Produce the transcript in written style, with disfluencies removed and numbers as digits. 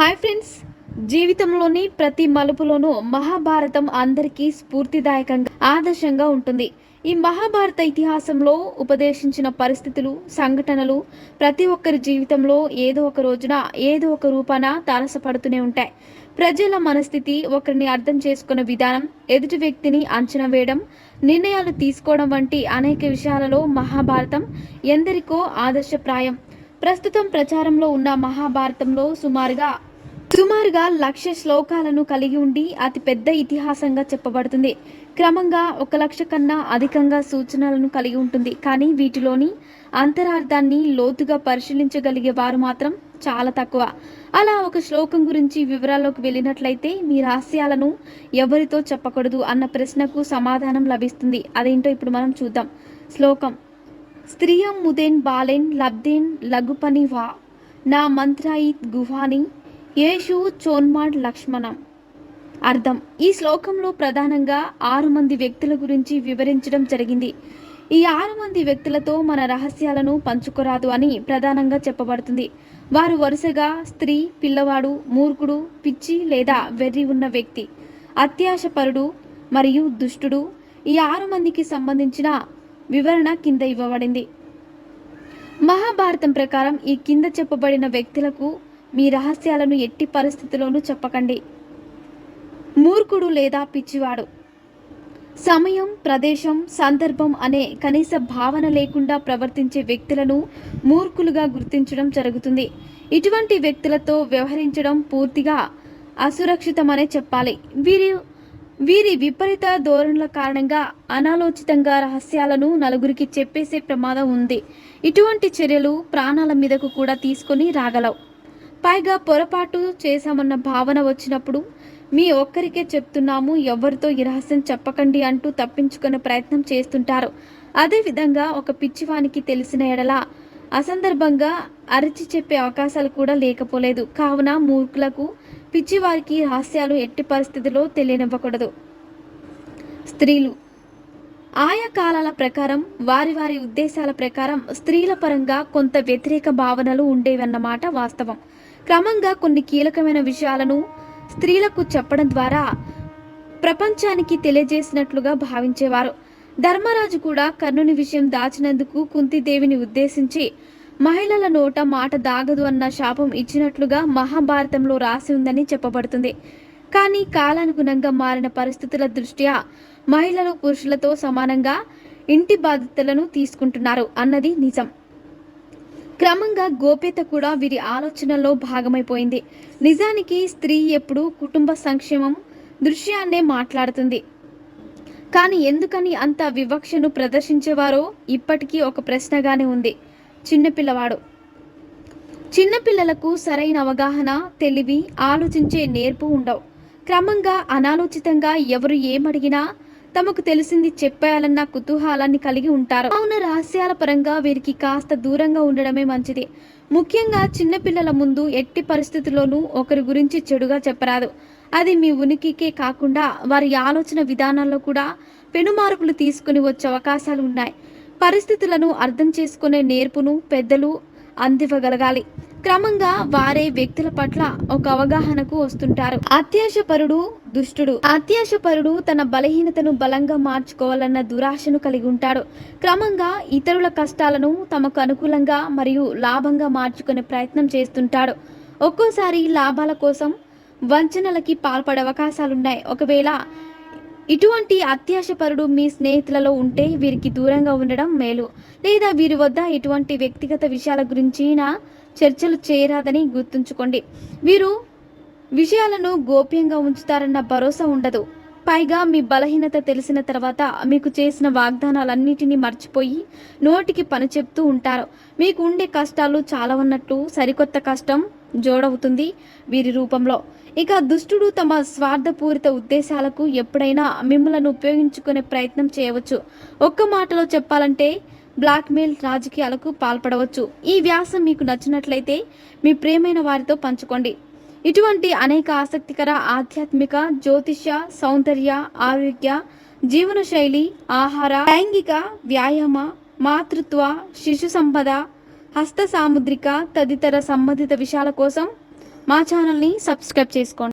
Hi friends, జీవితంలోని ప్రతి మలుపులోనూ మహాభారతం అందరికీ స్ఫూర్తిదాయకంగా ఆదర్శంగా ఉంటుంది. ఈ మహాభారత ఇతిహాసంలో ఉపదేశించిన పరిస్థితులు, సంఘటనలు ప్రతి ఒక్కరి జీవితంలో ఏదో ఒక రోజున ఏదో ఒక రూపాన తారసపడుతూనే ఉంటాయి. ప్రజల మనస్థితి, ఒకరిని అర్థం చేసుకునే విధానం, ఎదుటి వ్యక్తిని అంచనా వేయడం, నిర్ణయాలు తీసుకోవడం వంటి అనేక విషయాలలో మహాభారతం ఎందరికో ఆదర్శప్రాయం. ప్రస్తుతం ప్రచారంలో ఉన్న మహాభారతంలో సుమారుగా 1,00,000 శ్లోకాలను కలిగి ఉండి అతి పెద్ద ఇతిహాసంగా చెప్పబడుతుంది. క్రమంగా 1,00,000 కన్నా అధికంగా సూచనలను కలిగి ఉంటుంది. కానీ వీటిలోని అంతరార్థాన్ని లోతుగా పరిశీలించగలిగే వారు మాత్రం చాలా తక్కువ. అలా ఒక శ్లోకం గురించి వివరాల్లోకి వెళ్ళినట్లయితే మీ రహస్యాలను ఎవరితో చెప్పకూడదు అన్న ప్రశ్నకు సమాధానం లభిస్తుంది. అదేంటో ఇప్పుడు మనం చూద్దాం. శ్లోకం: స్త్రియం ముదేన్ బాలెన్ లబ్ధేన్ లఘుపని వా నా మంత్రాయి గుహాని యేషు చోన్మాడ్ లక్ష్మణం. అర్థం: ఈ శ్లోకంలో ప్రధానంగా 6 మంది వ్యక్తుల గురించి వివరించడం జరిగింది. ఈ 6 మంది వ్యక్తులతో మన రహస్యాలను పంచుకోరాదు అని ప్రధానంగా చెప్పబడుతుంది. వారు వరుసగా స్త్రీ, పిల్లవాడు, మూర్ఖుడు, పిచ్చి లేదా వెర్రి ఉన్న వ్యక్తి, అత్యాశపరుడు మరియు దుష్టుడు. ఈ 6 మందికి సంబంధించిన వివరణ కింద ఇవ్వబడింది. మహాభారతం ప్రకారం ఈ కింద చెప్పబడిన వ్యక్తులకు మీ రహస్యాలను ఎట్టి పరిస్థితుల్లోనూ చెప్పకండి. మూర్ఖుడు లేదా పిచ్చివాడు: సమయం, ప్రదేశం, సందర్భం అనే కనీస భావన లేకుండా ప్రవర్తించే వ్యక్తులను మూర్ఖులుగా గుర్తించడం జరుగుతుంది. ఇటువంటి వ్యక్తులతో వ్యవహరించడం పూర్తిగా అసురక్షితమనే చెప్పాలి. వీరి విపరీత ధోరణుల కారణంగా అనాలోచితంగా రహస్యాలను నలుగురికి చెప్పేసే ప్రమాదం ఉంది. ఇటువంటి చర్యలు ప్రాణాల మీదకు కూడా తీసుకొని రాగలవు. పైగా పొరపాటు చేశామన్న భావన వచ్చినప్పుడు మీ ఒక్కరికే చెప్తున్నాము, ఎవరితో ఈ రహస్యం చెప్పకండి అంటూ తప్పించుకునే ప్రయత్నం చేస్తుంటారు. అదేవిధంగా ఒక పిచ్చివానికి తెలిసిన ఎడల అసందర్భంగా అరిచి చెప్పే అవకాశాలు కూడా లేకపోలేదు. కావున మూర్ఖులకు, పిచ్చివారికి రహస్యాలు ఎట్టి పరిస్థితుల్లో తెలియనివ్వకూడదు. స్త్రీలు: ఆయా కాలాల ప్రకారం వారి వారి ఉద్దేశాల ప్రకారం స్త్రీల పరంగా కొంత వ్యతిరేక భావనలు ఉండేవన్నమాట వాస్తవం. క్రమంగా కొన్ని కీలకమైన విషయాలను స్త్రీలకు చెప్పడం ద్వారా ప్రపంచానికి తెలియజేసినట్లుగా భావించేవారు. ధర్మరాజు కూడా కర్ణుని విషయం దాచినందుకు కుంతిదేవిని ఉద్దేశించి మహిళల నోట మాట దాగదు అన్న శాపం ఇచ్చినట్లుగా మహాభారతంలో రాసి ఉందని చెప్పబడుతుంది. కానీ కాలానుగుణంగా మారిన పరిస్థితుల దృష్ట్యా మహిళలు పురుషులతో సమానంగా ఇంటి బాధ్యతలను తీసుకుంటున్నారు అన్నది నిజం. క్రమంగా గోప్యత కూడా వీరి ఆలోచనల్లో భాగమైపోయింది. నిజానికి స్త్రీ ఎప్పుడూ కుటుంబ సంక్షేమం దృశ్యాన్నే మాట్లాడుతుంది. కానీ ఎందుకని అంత వివక్షను ప్రదర్శించేవారో ఇప్పటికీ ఒక ప్రశ్నగానే ఉంది. చిన్నపిల్లవాడు: చిన్నపిల్లలకు సరైన అవగాహన, తెలివి, ఆలోచించే నేర్పు ఉండవు. క్రమంగా అనాలోచితంగా ఎవరు ఏమడిగినా తమకు తెలిసింది చెప్పేయాలన్న కుతూహలాన్ని కలిగి ఉంటారు. అవున రహస్యాల పరంగా వీరికి కాస్త దూరంగా ఉండడమే మంచిది. ముఖ్యంగా చిన్నపిల్లల ముందు ఎట్టి పరిస్థితుల్లోనూ ఒకరి గురించి చెడుగా చెప్పరాదు. అది మీ ఉనికికే కాకుండా వారి ఆలోచన విధానాల్లో కూడా పెనుమార్పులు తీసుకుని వచ్చే అవకాశాలు ఉన్నాయి. పరిస్థితులను అర్థం చేసుకునే నేర్పును పెద్దలు అందివ్వగలగాలి. క్రమంగా వారే వ్యక్తుల పట్ల ఒక అవగాహనకు వస్తుంటారు. అత్యాశపరుడు దుష్టుడు: అత్యాశపరుడు తన బలహీనతను బలంగా మార్చుకోవాలన్న దురాశను కలిగి ఉంటాడు. క్రమంగా ఇతరుల కష్టాలను తమకు అనుకూలంగా మరియు లాభంగా మార్చుకునే ప్రయత్నం చేస్తుంటాడు. ఒక్కోసారి లాభాల కోసం వంచనలకి పాల్పడే అవకాశాలున్నాయి. ఒకవేళ ఇటువంటి అత్యాశపరుడు మీ స్నేహితులలో ఉంటే వీరికి దూరంగా ఉండడం మేలు. లేదా వీరి వద్ద ఇటువంటి వ్యక్తిగత విషయాల గురించిన చర్చలు చేయరాదని గుర్తుంచుకోండి. వీరు విషయాలను గోప్యంగా ఉంచుతారన్న భరోసా ఉండదు. పైగా మీ బలహీనత తెలిసిన తర్వాత మీకు చేసిన వాగ్దానాలన్నిటినీ మర్చిపోయి నోటికి పని చెప్తూ ఉంటారు. మీకు ఉండే కష్టాలు చాలా ఉన్నట్లు సరికొత్త కష్టం జోడవుతుంది వీరి రూపంలో. ఇక దుష్టుడు తమ స్వార్థపూరిత ఉద్దేశాలకు ఎప్పుడైనా మిమ్మలను ఉపయోగించుకునే ప్రయత్నం చేయవచ్చు. ఒక్క మాటలో చెప్పాలంటే బ్లాక్మెయిల్, రాజకీయాలకు పాల్పడవచ్చు. ఈ వ్యాసం మీకు నచ్చినట్లయితే మీ ప్రియమైన వారితో పంచుకోండి. ఇటువంటి అనేక ఆసక్తికర ఆధ్యాత్మిక, జ్యోతిష్య, సౌందర్య, ఆరోగ్య, జీవనశైలి, ఆహార, లైంగిక, వ్యాయామ, మాతృత్వ, శిశు సంపద, హస్త సాముద్రిక తదితర సంబంధిత విషయాల కోసం మా ఛానల్ని సబ్స్క్రైబ్ చేసుకోండి.